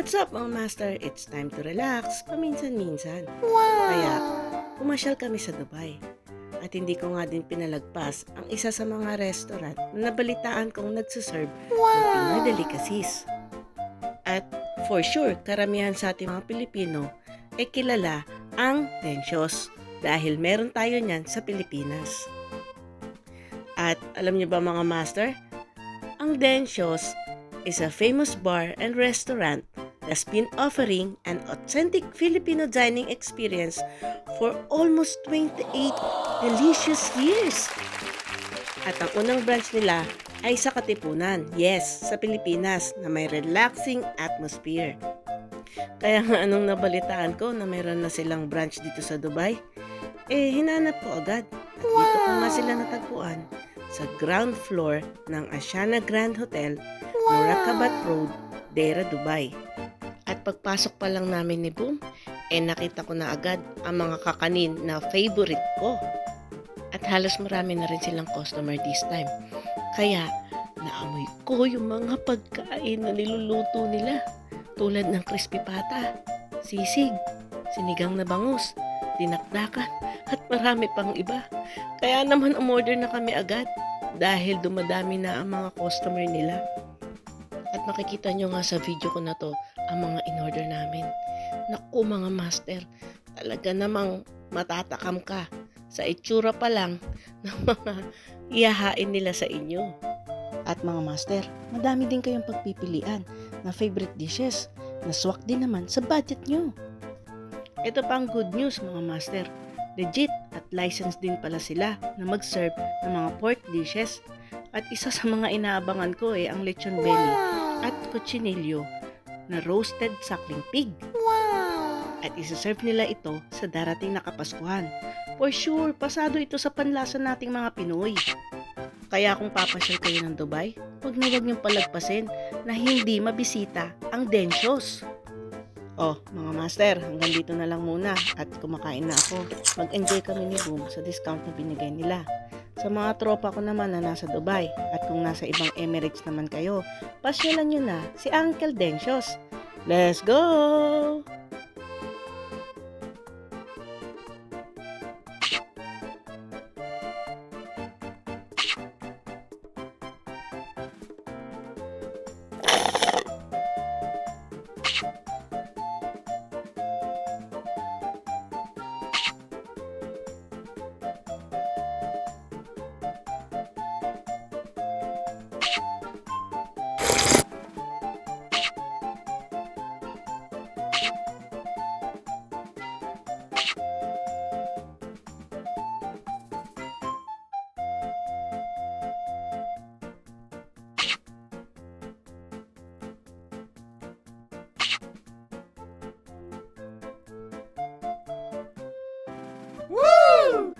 What's up mga master? It's time to relax, paminsan-minsan. Wow! Kaya pumasyal kami sa Dubai. At hindi ko nga din pinalagpas ang isa sa mga restaurant na nabalitaan kong nagsuserve ng Pinoy delicacies. At for sure, karamihan sa ating mga Pilipino ay kilala ang Dencios dahil meron tayo niyan sa Pilipinas. At alam niyo ba mga master? Ang Dencios is a famous bar and restaurant that's been offering an authentic Filipino dining experience for almost 28 delicious years. At ang unang branch nila ay sa Katipunan, yes, sa Pilipinas, na may relaxing atmosphere. Kaya nga anong nabalitaan ko na mayroon na silang branch dito sa Dubai, hinanap ko agad. At dito ko nga sila natagpuan sa ground floor ng Asiana Grand Hotel, Murakabat Road, Deira, Dubai. At pagpasok pa lang namin ni Boom, nakita ko na agad ang mga kakanin na favorite ko. At halos marami na rin silang customer this time. Kaya naamoy ko yung mga pagkain na niluluto nila. Tulad ng crispy pata, sisig, sinigang na bangus, dinakdakan, at marami pang iba. Kaya naman umorder na kami agad dahil dumadami na ang mga customer nila. At makikita nyo nga sa video ko na to ang mga in-order namin. Naku mga master, talaga namang matatakam ka sa itsura pa lang ng mga ihahain nila sa inyo. At mga master, madami din kayong pagpipilian na favorite dishes na swak din naman sa budget nyo. Ito pa ang good news mga master. Legit at licensed din pala sila na mag-serve ng mga pork dishes. At isa sa mga inaabangan ko ang lechon belly at cochinillo na roasted suckling pig. At isa-serve nila ito sa darating na Kapaskuhan. For sure, pasado ito sa panlasa nating mga Pinoy. Kaya kung papasyal kayo ng Dubai, huwag na huwag niyong palagpasin na hindi mabisita ang Dencios. Mga master, hanggang dito na lang muna at kumakain na ako. Mag-enjoy kami ni Boom sa discount na binigay nila. Sa mga tropa ko naman na nasa Dubai at kung nasa ibang Emirates naman kayo, pasyalan nyo na si Uncle Dencios. Let's go! Woo!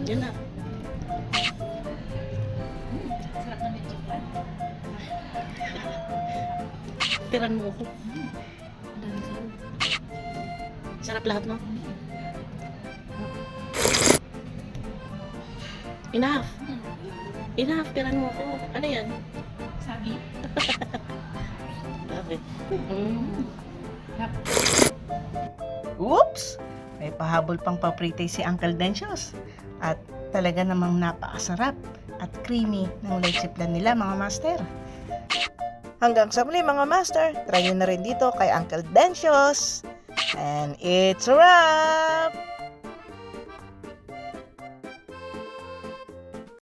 Yan na. Sarap ng lechon plan. Tiran mo ako. Dami sarap. Sarap lahat, no? Enough! Enough! Tiran mo ako. Ano yan? Sabi. Okay. Sarap. Oops! May pahabol pang papritay si Uncle Dencios. At talaga namang napakasarap at creamy ng leche plan nila mga master. Hanggang sa muli mga master, try nyo na rin dito kay Uncle Dencios. And it's a wrap!